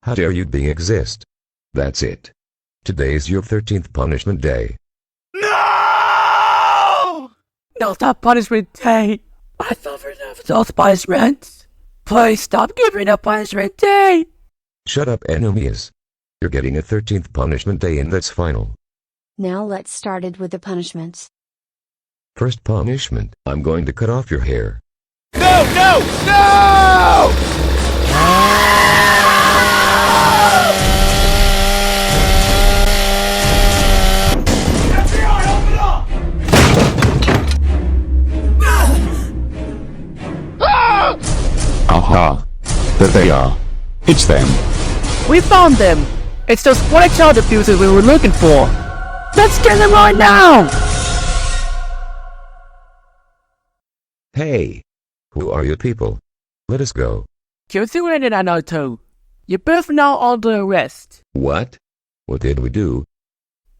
How dare you being exist? That's it. Today's your 13th punishment day. No! No, stop punishment day. I suffer enough of those punishments. Please stop giving a punishment day. Shut up, Anomius. You're getting a 13th punishment day and that's final. Now let's start it with the punishments. First punishment, I'm going to cut off your hair. No! No! No! Aha! There they are. It's them. We found them. It's those white child abusers we were looking for. Let's get them right now. Hey! Who are you people? Let us go. Kyuzu and Naruto, you're both now under arrest. What? What did we do?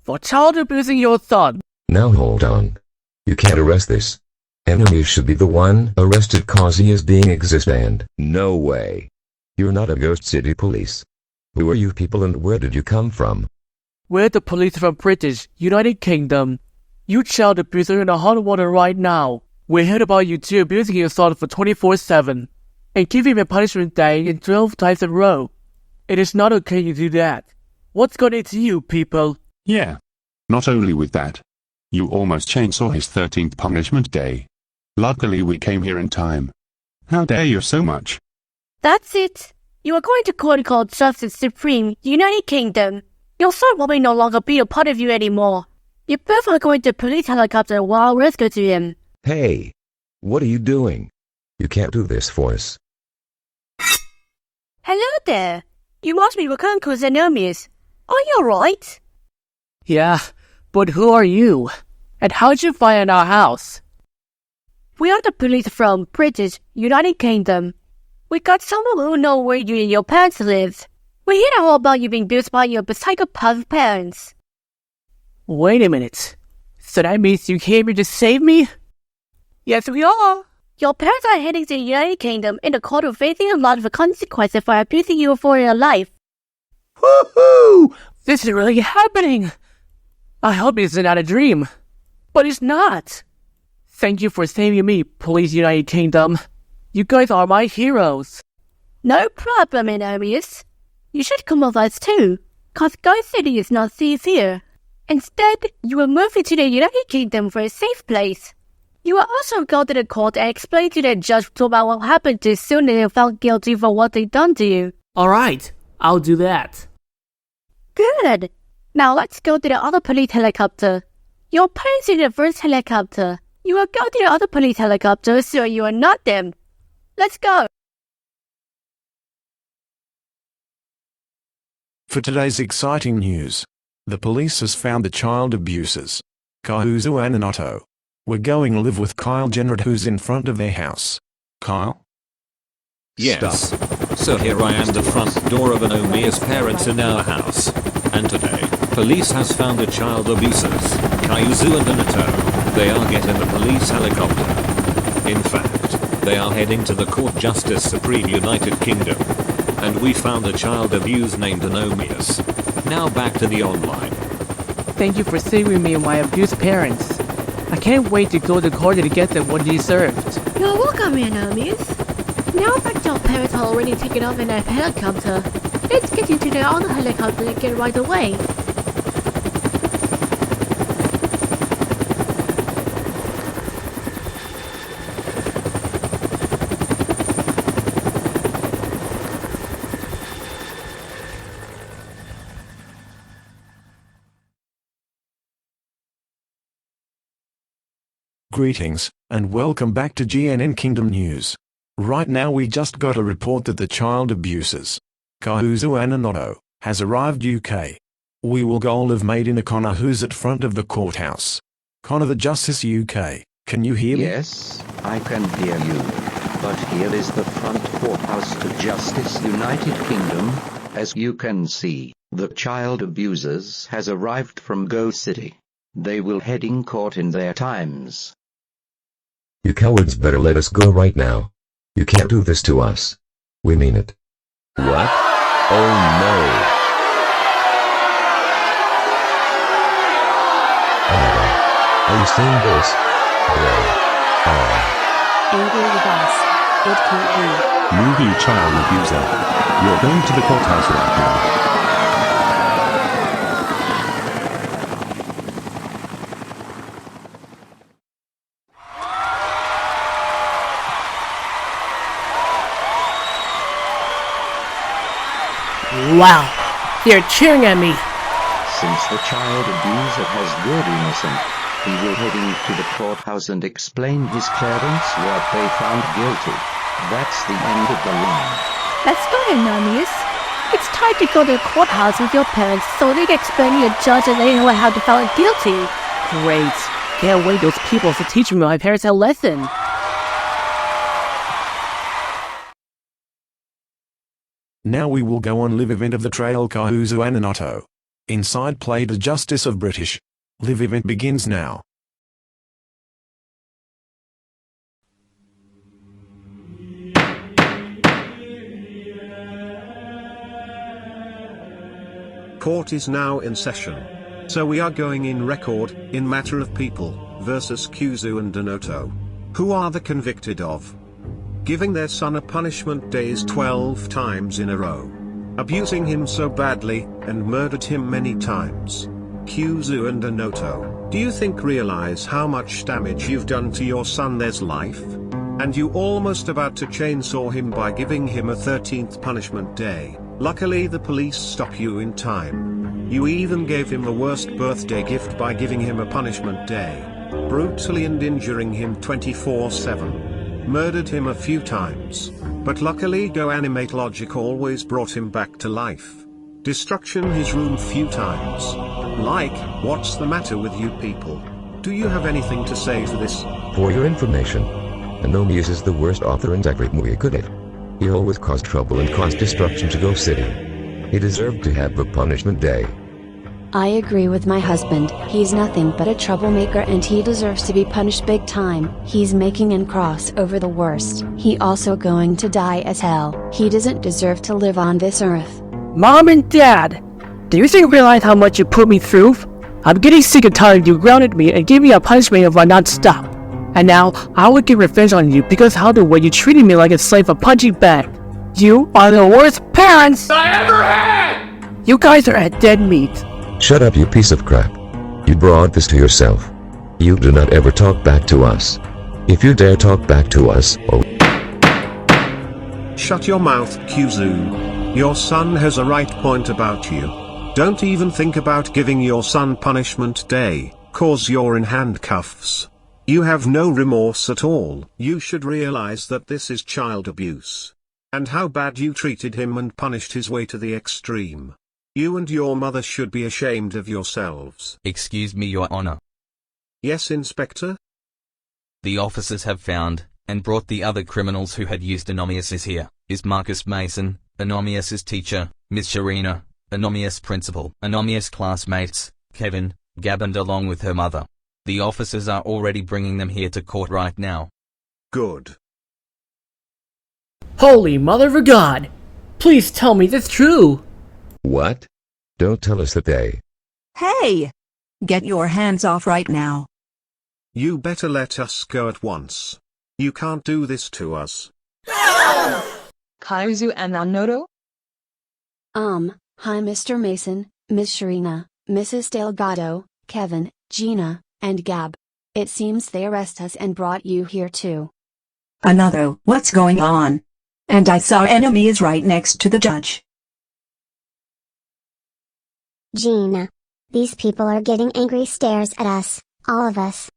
For child abusing your son. Now hold on. You can't arrest this. Anomius should be the one arrested cause he is being exist and no way. You're not a Ghost City police. Who are you people and where did you come from? We're the police from British United Kingdom. You child abuser in the hot water right now. We heard about you two abusing your son for 24/7 and giving him a punishment day in 12 times in a row. It is not okay you do that. What's going into you people? Yeah. Not only with that. You almost chainsaw his 13th punishment day. Luckily we came here in time. How dare you so much? That's it. You are going to court called Justice Supreme, United Kingdom. Your son will no longer be a part of you anymore. You both are going to police helicopter while rescuing him. Hey! What are you doing? You can't do this for us. Hello there. You must be Roku-Kun's Anomius. Are you alright? Yeah, but who are you? And how'd you find our house? We are the police from British United Kingdom. We got someone who know where you and your parents live. We heard all about you being abused by your psychopath parents. Wait a minute. So that means you came here to save me? Yes, we are. Your parents are heading to the United Kingdom in the court of facing a lot of consequences for abusing you for your life. Woohoo! This is really happening. I hope it's not a dream. But it's not. Thank you for saving me, Police United Kingdom. You guys are my heroes. No problem, Anomius. You should come with us too, cause Ghost City is not safe here. Instead, you will move into the United Kingdom for a safe place. You will also go to the court and explain to the judge about what happened to you soon as you felt guilty for what they done to you. Alright, I'll do that. Good. Now let's go to the other police helicopter. Your parents in the first helicopter. You will go to the other police helicopter so you are not them. Let's go. For today's exciting news, the police has found the child abusers, Kyuzu and Naruto. We're going to live with Kyle Jenner, who's in front of their house. Kyle? Yes. So here I am, the front door of Anomius Parents in our house. And today, police has found the child abusers, Kyuzu and Naruto. They are getting the police helicopter. In fact, they are heading to the Court Justice Supreme United Kingdom. And we found a child abused named Anomius. Now back to the online. Thank you for saving me and my abused parents. I can't wait to go to court to get them what they deserved. You're welcome, Anomius. Now that your parents are already taken off in a helicopter, let's get into the other helicopter and get right away. Greetings, and welcome back to GNN Kingdom News. Right now we just got a report that the child abusers, Kyuzu and Naruto, has arrived UK. We will go live made in a Connor who's at front of the courthouse. Connor the Justice UK, can you hear me? Yes, I can hear you. But here is the front courthouse to Justice United Kingdom. As you can see, the child abusers has arrived from Ghost City. They will head in court in their times. You cowards better let us go right now. You can't do this to us. We mean it. What? Oh no. Anna, are you seeing this? They are Angry with us. It can't be. You child abuser. You're going to the courthouse right now. Wow, they're cheering at me. Since the child abuser has good innocent, he will heading to the courthouse and explain his parents what they found guilty. That's the end of the line. Let's go, Anomius. It's time to go to the courthouse with your parents so they can explain to the judge and they know how to found guilty. Great. Can't wait those people to teach me my parents a lesson. Now we will go on live event of the Trail Kahuzu and Anoto. Inside play the Justice of British. Live event begins now. Court is now in session. So we are going in record, in matter of people, versus Kuzu and Anoto. Who are the convicted of giving their son a punishment days 12 times in a row, abusing him so badly, and murdered him many times. Kuzu and Anoto, do you realize how much damage you've done to your son's life? And you almost about to chainsaw him by giving him a 13th punishment day. Luckily the police stop you in time. You even gave him the worst birthday gift by giving him a punishment day. Brutally and injuring him 24/7. Murdered him a few times. But luckily Go Animate Logic always brought him back to life. Destruction his room few times. Like, what's the matter with you people? Do you have anything to say to this? For your information, Anomius is the worst author and every movie could it. He always caused trouble and caused destruction to Go City. He deserved to have a punishment day. I agree with my husband. He's nothing but a troublemaker and he deserves to be punished big time. He's making and cross over the worst. He also going to die as hell. He doesn't deserve to live on this earth. Mom and Dad, do you realize how much you put me through? I'm getting sick and tired of you grounded me and gave me a punishment if I not stop. And now, I will get revenge on you because how the way you treated me like a slave a punching bag. You are the worst parents I ever had! You guys are at dead meat. Shut up, you piece of crap. You brought this to yourself. You do not ever talk back to us. If you dare talk back to us, oh. Shut your mouth, Kuzu. Your son has a right point about you. Don't even think about giving your son punishment day, cause you're in handcuffs. You have no remorse at all. You should realize that this is child abuse. And how bad you treated him and punished his way to the extreme. You and your mother should be ashamed of yourselves. Excuse me, Your Honor. Yes, Inspector? The officers have found, and brought the other criminals who had used Anomius is here, is Marcus Mason, Anomius's teacher, Miss Sharina, Anomius principal, Anomius classmates, Kevin, Gab and along with her mother. The officers are already bringing them here to court right now. Good. Holy Mother of God! Please tell me this true! What? Don't tell us that they... Hey! Get your hands off right now. You better let us go at once. You can't do this to us. Kahuzu and Anoto? Hi Mr. Mason, Miss Sharina, Mrs. Delgado, Kevin, Gina, and Gab. It seems they arrest us and brought you here too. Anoto, what's going on? And I saw enemy is right next to the judge. Gina. These people are getting angry stares at us, all of us.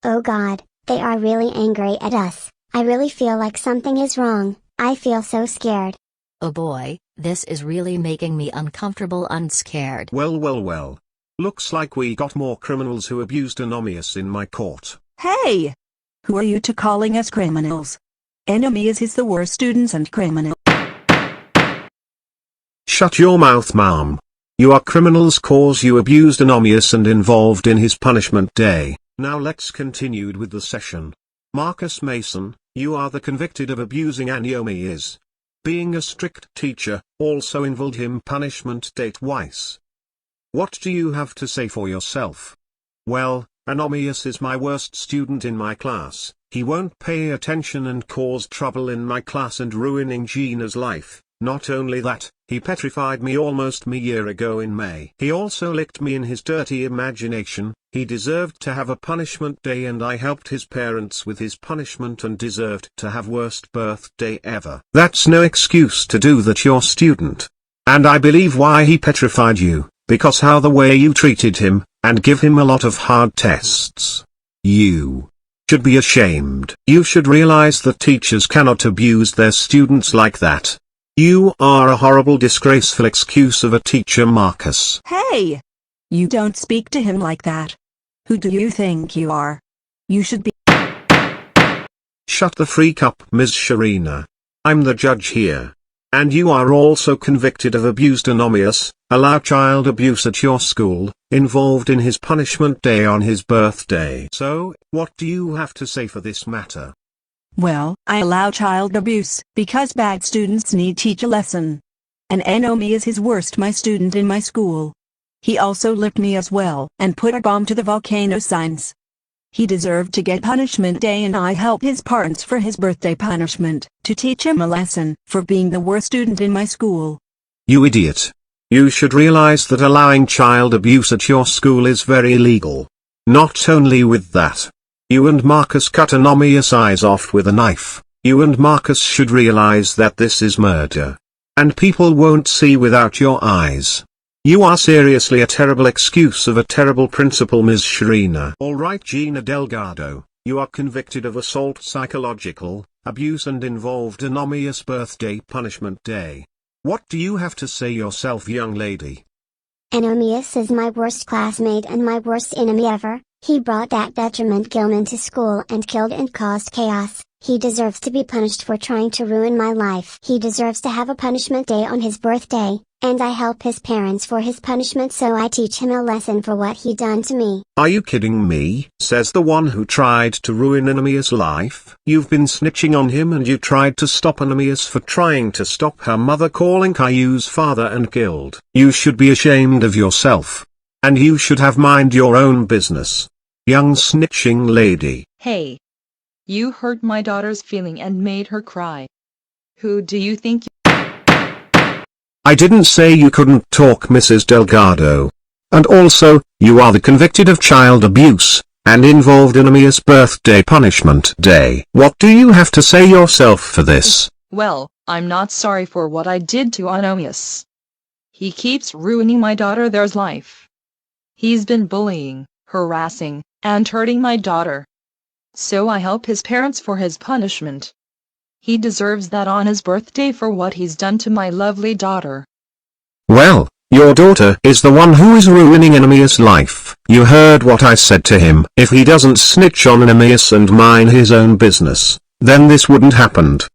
Oh God, they are really angry at us. I really feel like something is wrong. I feel so scared. Oh boy, this is really making me uncomfortable and scared. Well. Looks like we got more criminals who abused Anomius in my court. Hey! Who are you two calling us criminals? Anomius is the worst students and criminal. Shut your mouth, ma'am. You are criminals cause you abused Anomius and involved in his punishment day. Now let's continue with the session. Marcus Mason, you are the convicted of abusing Anomius. Being a strict teacher also involved him punishment day twice. What do you have to say for yourself? Well, Anomius is my worst student in my class. He won't pay attention and cause trouble in my class and ruining Gina's life. Not only that, he petrified me almost a year ago in May. He also licked me in his dirty imagination. He deserved to have a punishment day and I helped his parents with his punishment and deserved to have worst birthday ever. That's no excuse to do that your student. And I believe why he petrified you, because how the way you treated him, and give him a lot of hard tests. You should be ashamed. You should realize that teachers cannot abuse their students like that. You are a horrible disgraceful excuse of a teacher, Marcus. Hey! You don't speak to him like that. Who do you think you are? You should be— Shut the freak up, Ms. Sharina. I'm the judge here. And you are also convicted of abused Anomius, allow child abuse at your school, involved in his punishment day on his birthday. So, what do you have to say for this matter? Well, I allow child abuse, because bad students need teach a lesson. And Anomius is worst my student in my school. He also licked me as well, and put a bomb to the volcano signs. He deserved to get punishment day and I helped his parents for his birthday punishment, to teach him a lesson, for being the worst student in my school. You idiot. You should realize that allowing child abuse at your school is very illegal. Not only with that. You and Marcus cut Anomius' eyes off with a knife. You and Marcus should realize that this is murder. And people won't see without your eyes. You are seriously a terrible excuse of a terrible principal, Ms. Sharina. Alright, Gina Delgado, you are convicted of assault, psychological abuse and involved Anomius' birthday punishment day. What do you have to say yourself, young lady? Anomius is my worst classmate and my worst enemy ever. He brought that detriment Gilman to school and killed and caused chaos. He deserves to be punished for trying to ruin my life. He deserves to have a punishment day on his birthday, and I help his parents for his punishment so I teach him a lesson for what he done to me. Are you kidding me? Says the one who tried to ruin Anomius' life. You've been snitching on him and you tried to stop Anomius for trying to stop her mother calling Caillou's father and killed. You should be ashamed of yourself. And you should have mind your own business. Young snitching lady. Hey. You hurt my daughter's feeling and made her cry. Who do you think I didn't say you couldn't talk, Mrs. Delgado. And also, you are the convicted of child abuse, and involved in Anomius' birthday punishment day. What do you have to say yourself for this? Well, I'm not sorry for what I did to Anomius. He keeps ruining my daughter's life. He's been bullying, harassing, and hurting my daughter. So I help his parents for his punishment. He deserves that on his birthday for what he's done to my lovely daughter. Well, your daughter is the one who is ruining Anomius' life. You heard what I said to him. If he doesn't snitch on Anomius and mind his own business, then this wouldn't happened.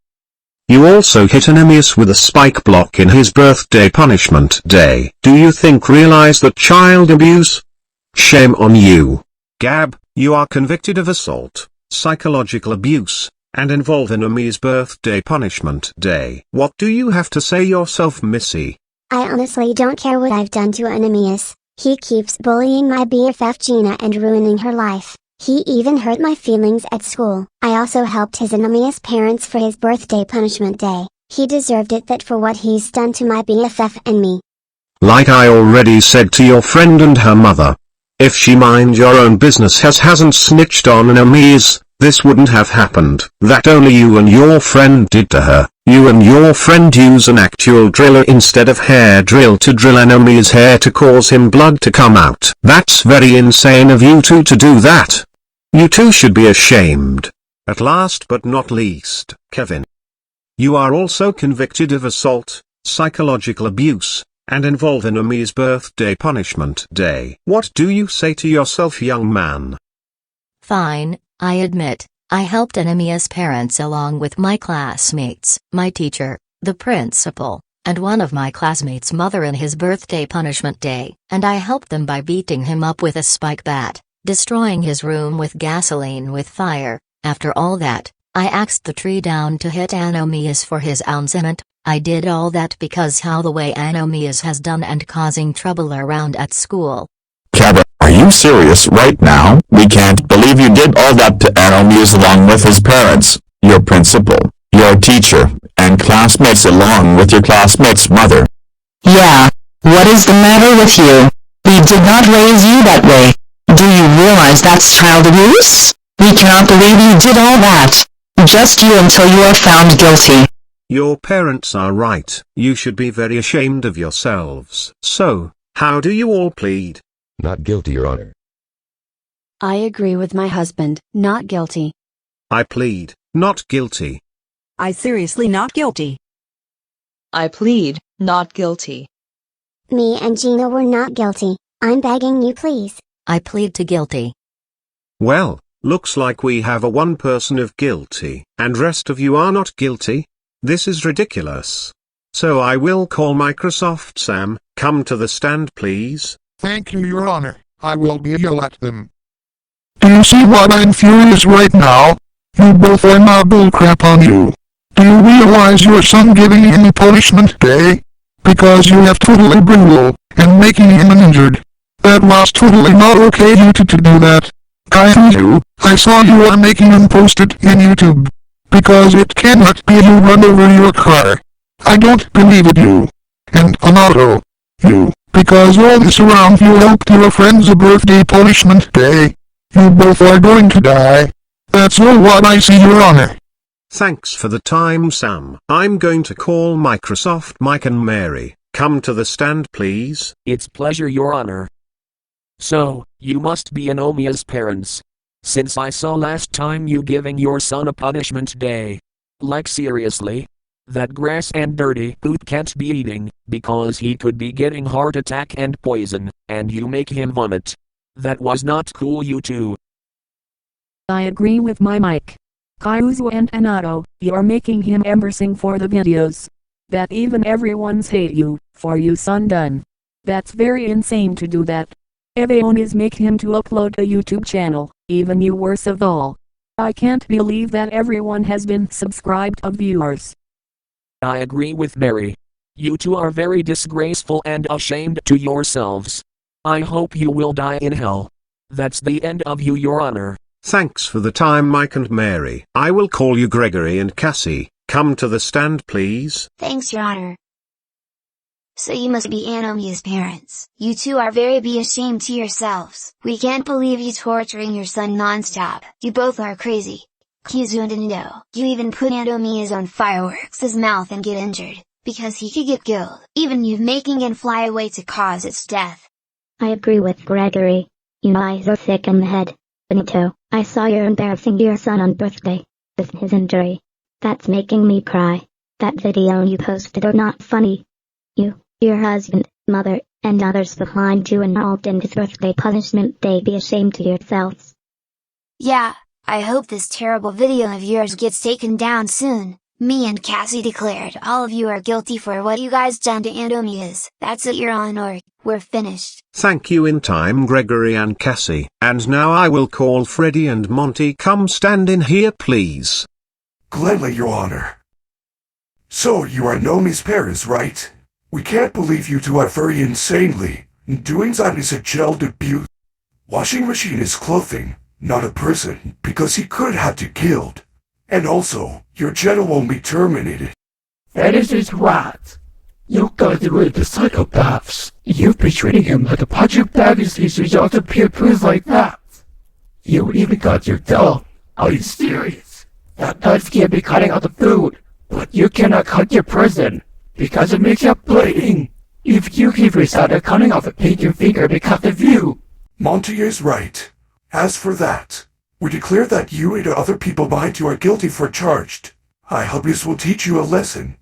You also hit Anomius with a spike block in his birthday punishment day. Do you realize that child abuse? Shame on you. Gab, you are convicted of assault, psychological abuse, and involved in Anomius' birthday punishment day. What do you have to say yourself, Missy? I honestly don't care what I've done to Anomius. He keeps bullying my BFF Gina and ruining her life. He even hurt my feelings at school. I also helped his Anomius parents for his birthday punishment day. He deserved it for what he's done to my BFF and me. Like I already said to your friend and her mother. If she mind your own business hasn't snitched on Anomius, this wouldn't have happened. That only you and your friend did to her. You and your friend use an actual driller instead of hair drill to drill Anomius' hair to cause him blood to come out. That's very insane of you two to do that. You two should be ashamed. At last but not least, Kevin. You are also convicted of assault, psychological abuse, and involved in Anomius' birthday punishment day. What do you say to yourself, young man? Fine, I admit, I helped Anomius' parents along with my classmates, my teacher, the principal, and one of my classmates' mother in his birthday punishment day, and I helped them by beating him up with a spike bat, destroying his room with gasoline with fire. After all that, I axed the tree down to hit Anomius for his ounce. I did all that because how the way Anomius has done and causing trouble around at school. Kevin, are you serious right now? We can't believe you did all that to Anomius along with his parents, your principal, your teacher, and classmates along with your classmate's mother. Yeah, what is the matter with you? We did not raise you that way. Do you realize that's child abuse? We cannot believe you did all that. Just you until you are found guilty. Your parents are right. You should be very ashamed of yourselves. So, how do you all plead? Not guilty, Your Honor. I agree with my husband, not guilty. I plead, not guilty. I seriously not guilty. I plead, not guilty. Me and Gina were not guilty. I'm begging you please. I plead to guilty. Well, looks like we have a one person of guilty, and rest of you are not guilty. This is ridiculous. So I will call Microsoft Sam. Come to the stand please. Thank you, Your Honor. I will be yell at them. Do you see why I'm furious right now? You both are now bullcrap on you. Do you realize your son giving him punishment day? Because you have totally brutal, and making him injured. That was totally not okay you to do that. Kaizu, I saw you are making him post it in YouTube. Because it cannot be you run over your car. I don't believe it you. And Anato, you, because all this around you helped your friends a birthday punishment day. You both are going to die. That's all what I see, Your Honor. Thanks for the time, Sam. I'm going to call Microsoft Mike and Mary. Come to the stand please. It's pleasure, Your Honor. So, you must be Anomius Parents. Since I saw last time you giving your son a punishment day. Like seriously? That grass and dirty poop can't be eating, because he could be getting heart attack and poison, and you make him vomit. That was not cool, you two. I agree with my Mike. Kaizu and Anato, you're making him embarrassing for the videos. That even everyone's hate you, for you son done. That's very insane to do that. Everyone is making him to upload a YouTube channel, even you worst of all. I can't believe that everyone has been subscribed of viewers. I agree with Mary. You two are very disgraceful and ashamed to yourselves. I hope you will die in hell. That's the end of you, Your Honor. Thanks for the time, Mike and Mary. I will call you Gregory and Cassie. Come to the stand please. Thanks, Your Honor. So you must be Anomius Parents. You two are very be ashamed to yourselves. We can't believe you torturing your son non-stop. You both are crazy. Kizu and Anido. You even put Anomius on fireworks his mouth and get injured, because he could get killed. Even you making him fly away to cause its death. I agree with Gregory. You guys are sick in the head. Benito, I saw you embarrassing your son on birthday. With his injury. That's making me cry. That video you posted are not funny. You, your husband, mother, and others behind you involved in his birthday punishment day be ashamed to yourselves. Yeah, I hope this terrible video of yours gets taken down soon. Me and Cassie declared all of you are guilty for what you guys done to Anomius. That's it, Your Honor. We're finished. Thank you in time, Gregory and Cassie. And now I will call Freddy and Monty. Come stand in here please. Gladly, Your Honor. So you are Anomius Parents, right? We can't believe you two are very insanely doing that is a child abuse. Washing machine is clothing, not a person, because he could have to killed. And also, your channel won't be terminated. That is his right. You guys are really the psychopaths. You've been treating him like a punching bag as he's result of peer proof like that. You even got your dog. Are you serious? That knife can't be cutting out the food, but you cannot cut your prison, because it makes you bleeding. If you keep residing cutting off a pinky finger because of you. Monty is right. As for that, we declare that you and other people behind you are guilty for charged. I hope this will teach you a lesson.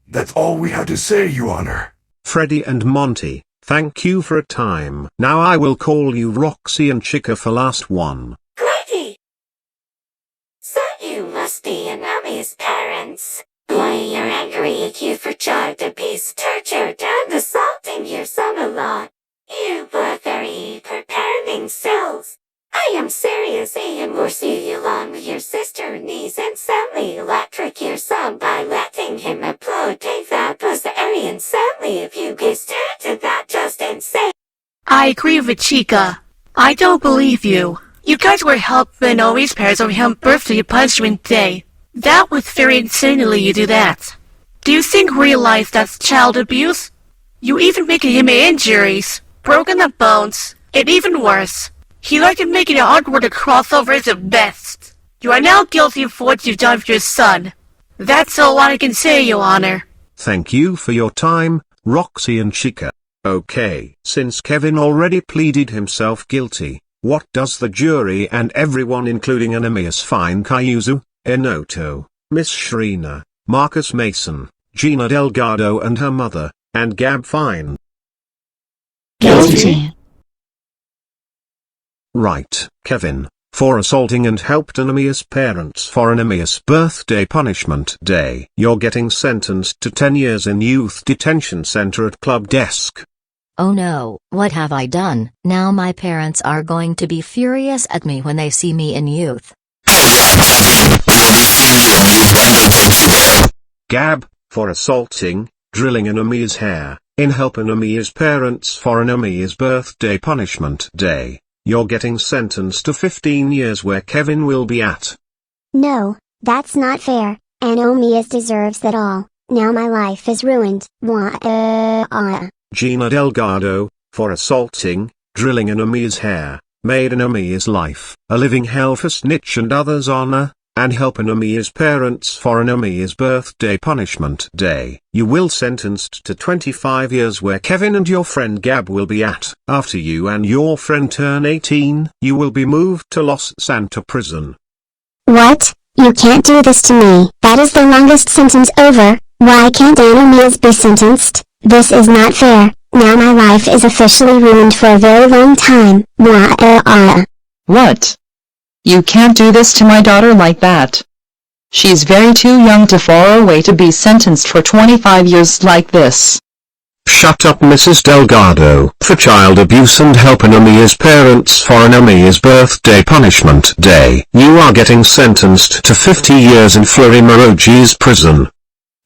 That's all we have to say, Your Honor. Freddy and Monty, thank you for a time. Now I will call you Roxy and Chica for last one. Freddy! So you must be Anomius Parents. Why you're angry at you for child abuse, torture, and assaulting your son a lot. You were very preparing selves. I am serious and will see you along with your sister, niece, and Sam I agree with Chica. I don't believe you. You guys were helping Anomi's parents on his birthday punishment day. That was very insanely you do that. Do you think realize that's child abuse? You even making him injuries, broken the bones, and even worse. He liked to making it awkward to cross over as the best. You are now guilty for what you've done for your son. That's all I can say, Your Honor. Thank you for your time, Roxy and Chica. Okay, since Kevin already pleaded himself guilty, what does the jury and everyone including Anomius find Kayuzu, Enoto, Miss Shrina, Marcus Mason, Gina Delgado and her mother, and Gab fine? Guilty. Right, Kevin, for assaulting and helped Anomius' parents for Anomius' birthday punishment day. You're getting sentenced to 10 years in youth detention center at Club Desk. Oh no, what have I done? Now my parents are going to be furious at me when they see me in youth. Gab, for assaulting, drilling Anomia's hair, in help Anomia's parents for Anomia's birthday punishment day. You're getting sentenced to 15 years where Kevin will be at. No, that's not fair. Anomius deserves that all. Now my life is ruined. Gina Delgado, for assaulting, drilling Anomia's hair, made Anomia's life a living hell for Snitch and others honor, and help Anomia's parents for Anomia's birthday punishment day. You will sentenced to 25 years where Kevin and your friend Gab will be at. After you and your friend turn 18, you will be moved to Los Santa prison. What? You can't do this to me. That is the longest sentence ever. Why can't Anomius be sentenced? This is not fair. Now my life is officially ruined for a very long time. What? You can't do this to my daughter like that. She's very too young to far away to be sentenced for 25 years like this. Shut up, Mrs. Delgado. For child abuse and help Anomia's parents for Anomia's birthday punishment day. You are getting sentenced to 50 years in Florimarogi's prison.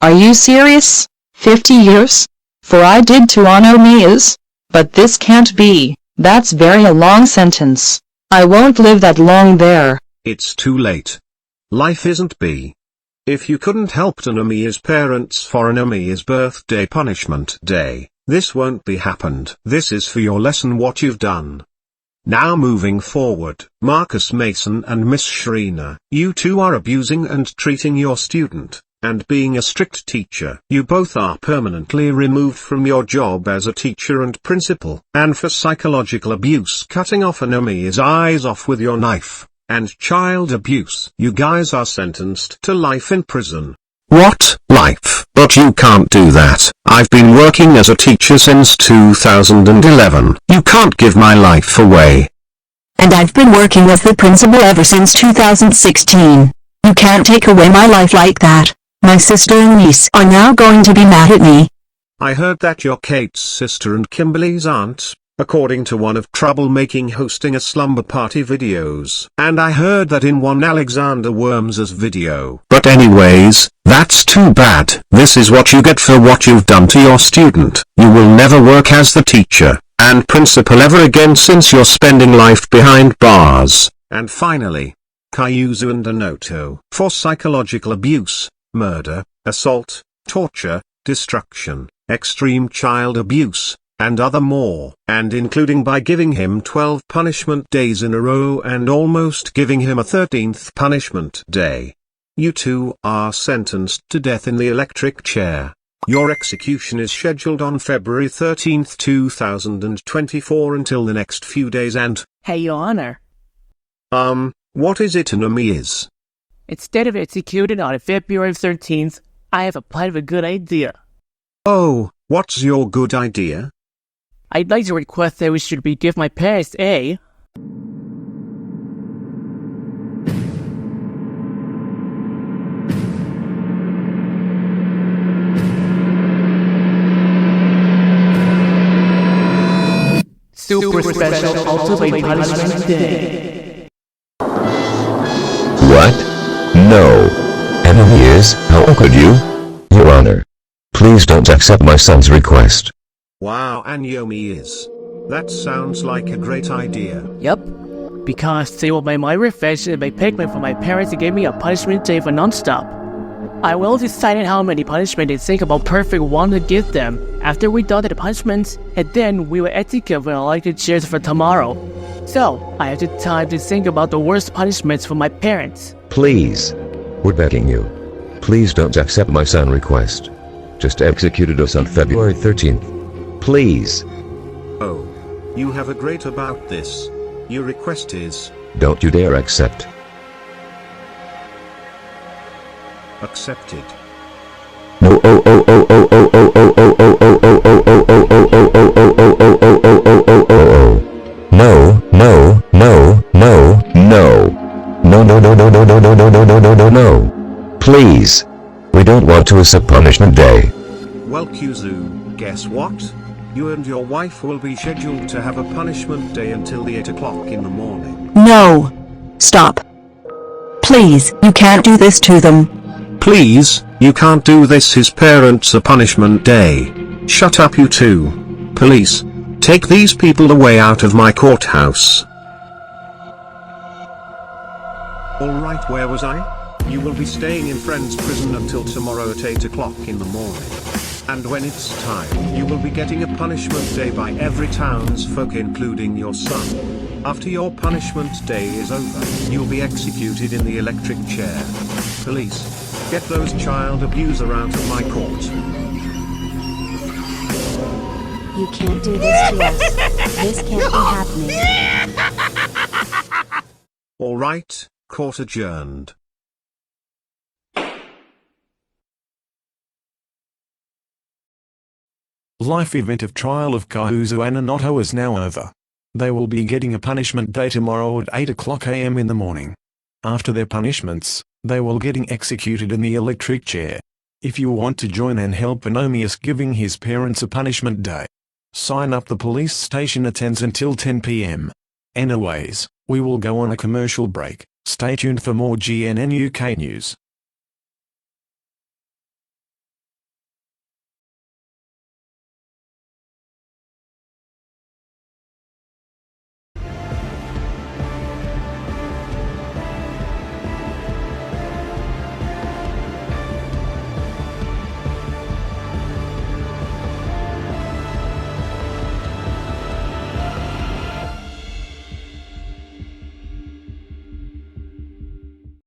Are you serious? 50 years? For I did to Anomia's? But this can't be. That's very a long sentence. I won't live that long there. It's too late. Life isn't B. If you couldn't help Anomia's parents for Anomia's birthday punishment day, this won't be happened. This is for your lesson what you've done. Now moving forward, Marcus Mason and Miss Shrina, you two are abusing and treating your student, and being a strict teacher. You both are permanently removed from your job as a teacher and principal, and for psychological abuse cutting off Anomia's eyes off with your knife, and child abuse. You guys are sentenced to life in prison. What? Life? But you can't do that. I've been working as a teacher since 2011. You can't give my life away. And I've been working as the principal ever since 2016. You can't take away my life like that. My sister and niece are now going to be mad at me. I heard that you're Kate's sister and Kimberly's aunt, according to one of Troublemaking hosting a slumber party videos. And I heard that in one Alexander Worms's video. But anyways, that's too bad. This is what you get for what you've done to your student. You will never work as the teacher and principal ever again since you're spending life behind bars. And finally, Kayuzu and Enoto for psychological abuse, murder, assault, torture, destruction, extreme child abuse, and other more, and including by giving him 12 punishment days in a row and almost giving him a 13th punishment day. You two are sentenced to death in the electric chair. Your execution is scheduled on February 13, 2024 until the next few days and... Hey, Your Honor. What is it Anomias? Instead of executing on February 13th, I have a kind of a good idea. Oh, what's your good idea? I'd like to request that we should give my parents a... Super special ultimate punishment day. What? No. Anomius, how could you? Your Honor. Please don't accept my son's request. Wow, Anomias. That sounds like a great idea. Yep. Because they will make my revenge and make payment for my parents and give me a punishment day for non-stop. I will decide how many punishment they think about perfect one to give them after we done the punishments, and then we will add together and like the cheers for tomorrow. So, I have the time to think about the worst punishments for my parents. Please. We're begging you. Please don't accept my son's request. Just executed us on February 13th. Please. Oh. You have agreed about this. Your request is... Don't you dare accept. Accepted. No. No. Please. We don't want to accept punishment day. Well, Kuzu, guess what? You and your wife will be scheduled to have a punishment day until the 8 o'clock in the morning. No. Stop. Please, you can't do this to them. Please, you can't do this. His parents a punishment day. Shut up, you two. Police, take these people away out of my courthouse. Alright, where was I? You will be staying in Friends Prison until tomorrow at 8 o'clock in the morning. And when it's time, you will be getting a punishment day by every townsfolk including your son. After your punishment day is over, you'll be executed in the electric chair. Police, get those child abuser out of my court. You can't do this to us. This can't be happening. Alright, court adjourned. Life event of trial of Kahuzu and Anoto is now over. They will be getting a punishment day tomorrow at 8 o'clock AM in the morning. After their punishments, they will getting executed in the electric chair. If you want to join and help Anomius giving his parents a punishment day, sign up. The police station attends until 10 PM. Anyways, we will go on a commercial break. Stay tuned for more GNN UK news.